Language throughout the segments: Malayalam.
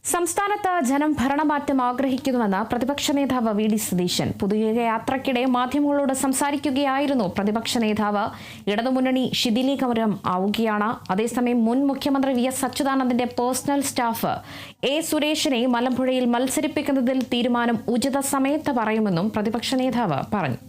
സംസ്ഥാനത്ത് ജനം ഭരണമാറ്റം ആഗ്രഹിക്കുന്നുവെന്ന് പ്രതിപക്ഷ നേതാവ് വി ഡി സതീശൻ പുതിയ യാത്രയ്ക്കിടെ മാധ്യമങ്ങളോട് സംസാരിക്കുകയായിരുന്നു പ്രതിപക്ഷ നേതാവ്. ഇടതുമുന്നണി ശിഥിലീകരം ആവുകയാണ്. അതേസമയം മുൻ മുഖ്യമന്ത്രി വി എസ് അച്യുതാനന്ദന്റെ പേഴ്സണൽ സ്റ്റാഫ് എ സുരേഷിനെ മലമ്പുഴയിൽ മത്സരിപ്പിക്കുന്നതിൽ തീരുമാനം ഉചിത സമയത്ത് പറയുമെന്നും പ്രതിപക്ഷ നേതാവ് പറഞ്ഞു.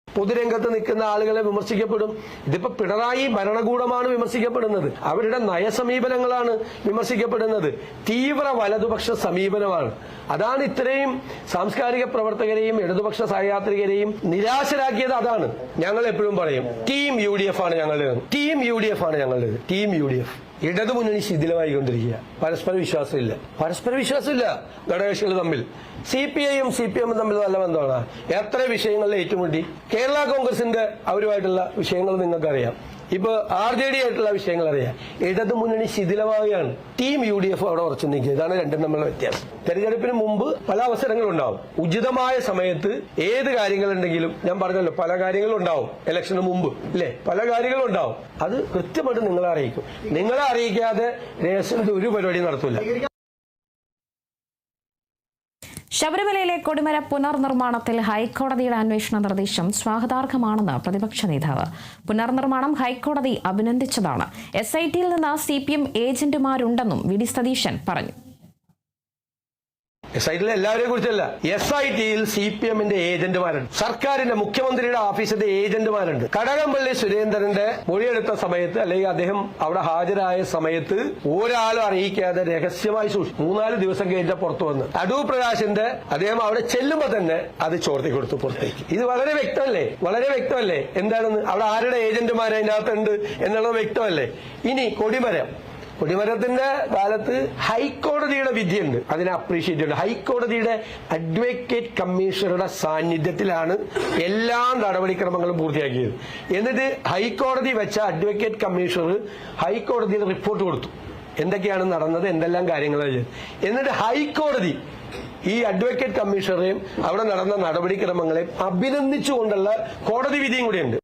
പൊതുരംഗത്ത് നിൽക്കുന്ന ആളുകളെ വിമർശിക്കപ്പെടും. ഇതിപ്പോ പിണറായി ഭരണകൂടമാണ് വിമർശിക്കപ്പെടുന്നത്, അവരുടെ നയസമീപനങ്ങളാണ് വിമർശിക്കപ്പെടുന്നത്. തീവ്ര വലതുപക്ഷ സമീപനമാണ്. അതാണ് ഇത്രയും സാംസ്കാരിക പ്രവർത്തകരെയും ഇടതുപക്ഷ സഹയാത്രികരെയും നിരാശരാക്കിയത്. അതാണ് ഞങ്ങൾ എപ്പോഴും പറയും, ടീം UDF ആണ് ഞങ്ങളുടേത്, ടീം UDF ആണ് ഞങ്ങളുടേത്, ടീം UDF. ഇടതുമുന്നണി ശിഥിലമായിക്കൊണ്ടിരിക്കുക. പരസ്പര വിശ്വാസമില്ല ഘടകകക്ഷികൾ തമ്മിൽ. CPI-യും CPM തമ്മിൽ നല്ല ബന്ധമാണ്. എത്ര വിഷയങ്ങളിൽ ഏറ്റുമുട്ടി. കേരള കോൺഗ്രസിന്റെ അവരുമായിട്ടുള്ള വിഷയങ്ങൾ നിങ്ങൾക്കറിയാം. ഇപ്പൊ RJD ആയിട്ടുള്ള വിഷയങ്ങൾ അറിയാം. ഇടതുമുന്നണി ശിഥിലമാവുകയാണ്. ടീം UDF അവിടെ ഉറച്ചു നിൽക്കുക. ഇതാണ് രണ്ടും തമ്മിലുള്ള വ്യത്യാസം. തെരഞ്ഞെടുപ്പിന് മുമ്പ് പല അവസരങ്ങളും ഉണ്ടാവും. ഉചിതമായ സമയത്ത് ഏത് കാര്യങ്ങളുണ്ടെങ്കിലും, ഞാൻ പറഞ്ഞല്ലോ പല കാര്യങ്ങളും ഉണ്ടാവും ഇലക്ഷന് മുമ്പ്, അല്ലേ? പല കാര്യങ്ങളും ഉണ്ടാവും. അത് കൃത്യമായിട്ട് നിങ്ങളെ അറിയിക്കും. നിങ്ങളെ അറിയിക്കാതെ രഹസ്യത്തിൽ ഒരു പരിപാടി നടത്തൂല. ശബരിമലയിലെ കൊടിമര പുനർനിർമ്മാണത്തിൽ ഹൈക്കോടതിയുടെ അന്വേഷണ നിർദ്ദേശം സ്വാഗതാർഹമാണെന്ന് പ്രതിപക്ഷ നേതാവ്. പുനർനിർമ്മാണം ഹൈക്കോടതി അഭിനന്ദിച്ചതാണ്. SIT-യിൽ നിന്ന് CPM ഏജന്റുമാരുണ്ടെന്നും വി ഡി സതീശൻ പറഞ്ഞു. SIT-ലെ എല്ലാവരെയും കുറിച്ചല്ല, SIT-യിൽ CPM-ന്റെ ഏജന്റുമാരുണ്ട്. സർക്കാരിന്റെ മുഖ്യമന്ത്രിയുടെ ഓഫീസിന്റെ ഏജന്റുമാരുണ്ട്. കടകംപള്ളി സുരേന്ദ്രന്റെ മൊഴിയെടുത്ത സമയത്ത്, അല്ലെങ്കിൽ അദ്ദേഹം അവിടെ ഹാജരായ സമയത്ത് ഒരാളും അറിയിക്കാതെ രഹസ്യമായി 3-4 ദിവസം കഴിഞ്ഞ പുറത്തു വന്ന് അടൂർ പ്രകാശിന്റെ അദ്ദേഹം അവിടെ ചെല്ലുമ്പോ തന്നെ അത് ചോർത്തി കൊടുത്തു പുറത്തേക്ക്. ഇത് വളരെ വ്യക്തമല്ലേ എന്താണെന്ന്, അവിടെ ആരുടെ ഏജന്റുമാരെ അതിനകത്തുണ്ട് എന്നുള്ളത് വ്യക്തമല്ലേ. ഇനി കൊടിമരത്തിന്റെ കാലത്ത് ഹൈക്കോടതിയുടെ വിധിയുണ്ട്, അതിനെ അപ്രീഷിയേറ്റ് ചെയ്യുന്നുണ്ട്. ഹൈക്കോടതിയുടെ അഡ്വക്കേറ്റ് കമ്മീഷണറുടെ സാന്നിധ്യത്തിലാണ് എല്ലാ നടപടിക്രമങ്ങളും പൂർത്തിയാക്കിയത്. എന്നിട്ട് ഹൈക്കോടതി വെച്ച അഡ്വക്കേറ്റ് കമ്മീഷണർ ഹൈക്കോടതിയിൽ റിപ്പോർട്ട് കൊടുത്തു, എന്തൊക്കെയാണ് നടന്നത്, എന്തെല്ലാം കാര്യങ്ങളാണ് ചെയ്തത്. എന്നിട്ട് ഹൈക്കോടതി ഈ അഡ്വക്കേറ്റ് കമ്മീഷണറെയും അവിടെ നടന്ന നടപടിക്രമങ്ങളെയും അഭിനന്ദിച്ചുകൊണ്ടുള്ള കോടതി വിധിയും കൂടിയുണ്ട്.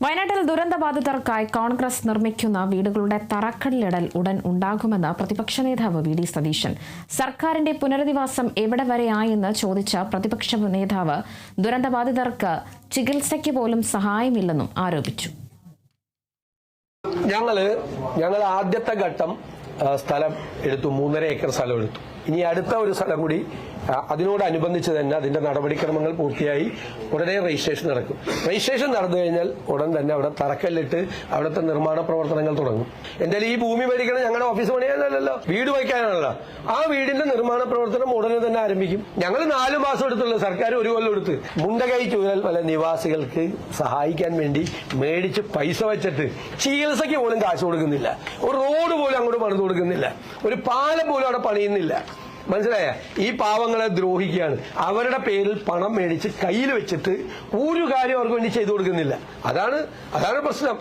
വയനാട്ടിൽ ദുരന്തബാധിതർക്കായി കോൺഗ്രസ് നിർമ്മിക്കുന്ന വീടുകളുടെ തറക്കല്ലിടൽ ഉടൻ ഉണ്ടാകുമെന്ന് പ്രതിപക്ഷ നേതാവ് വി ഡി സതീശൻ. സർക്കാരിന്റെ പുനരധിവാസം എവിടെ വരെയായെന്ന് ചോദിച്ച പ്രതിപക്ഷ നേതാവ് ദുരന്തബാധിതർക്ക് ചികിത്സയ്ക്ക് പോലും സഹായമില്ലെന്നും ആരോപിച്ചു. ഞങ്ങൾ ആദ്യത്തെ ഘട്ടം സ്ഥലം എടുത്തു, 3.5 ഏക്കർ സ്ഥലം എടുത്തു. ഇനി അടുത്ത ഒരു സ്ഥലം കൂടി അതിനോടനുബന്ധിച്ച് തന്നെ അതിന്റെ നടപടിക്രമങ്ങൾ പൂർത്തിയായി ഉടനെ രജിസ്ട്രേഷൻ നടക്കും. രജിസ്ട്രേഷൻ നടന്നു കഴിഞ്ഞാൽ ഉടൻ തന്നെ അവിടെ തറക്കല്ലിട്ട് അവിടുത്തെ നിർമ്മാണ പ്രവർത്തനങ്ങൾ തുടങ്ങും. എന്തായാലും ഈ ഭൂമി മേടിക്കണം ഞങ്ങളുടെ ഓഫീസ് പണിയാനല്ലോ, വീട് വയ്ക്കാനാണല്ലോ. ആ വീടിന്റെ നിർമ്മാണ പ്രവർത്തനം ഉടനെ തന്നെ ആരംഭിക്കും. ഞങ്ങൾ 4 മാസം എടുത്തുള്ളൂ, സർക്കാർ 1 കൊല്ലം എടുത്ത്. മുണ്ടകൈ ചൂരൽ പല നിവാസികൾക്ക് സഹായിക്കാൻ വേണ്ടി മേടിച്ച് പൈസ വെച്ചിട്ട് ചികിത്സയ്ക്ക് പോലും കാശ് കൊടുക്കുന്നില്ല, ഒരു റോഡ് പോലും അങ്ങോട്ട് പണിത് കൊടുക്കുന്നില്ല, ഒരു പാലം പോലും അവിടെ പണിയുന്നില്ല. മനസ്സിലായ? ഈ പാവങ്ങളെ ദ്രോഹിക്കുകയാണ്. അവരുടെ പേരിൽ പണം മേടിച്ച് കയ്യിൽ വെച്ചിട്ട് ഒരു കാര്യം അവർക്ക് വേണ്ടി ചെയ്തു കൊടുക്കുന്നില്ല. അതാണ് പ്രശ്നം.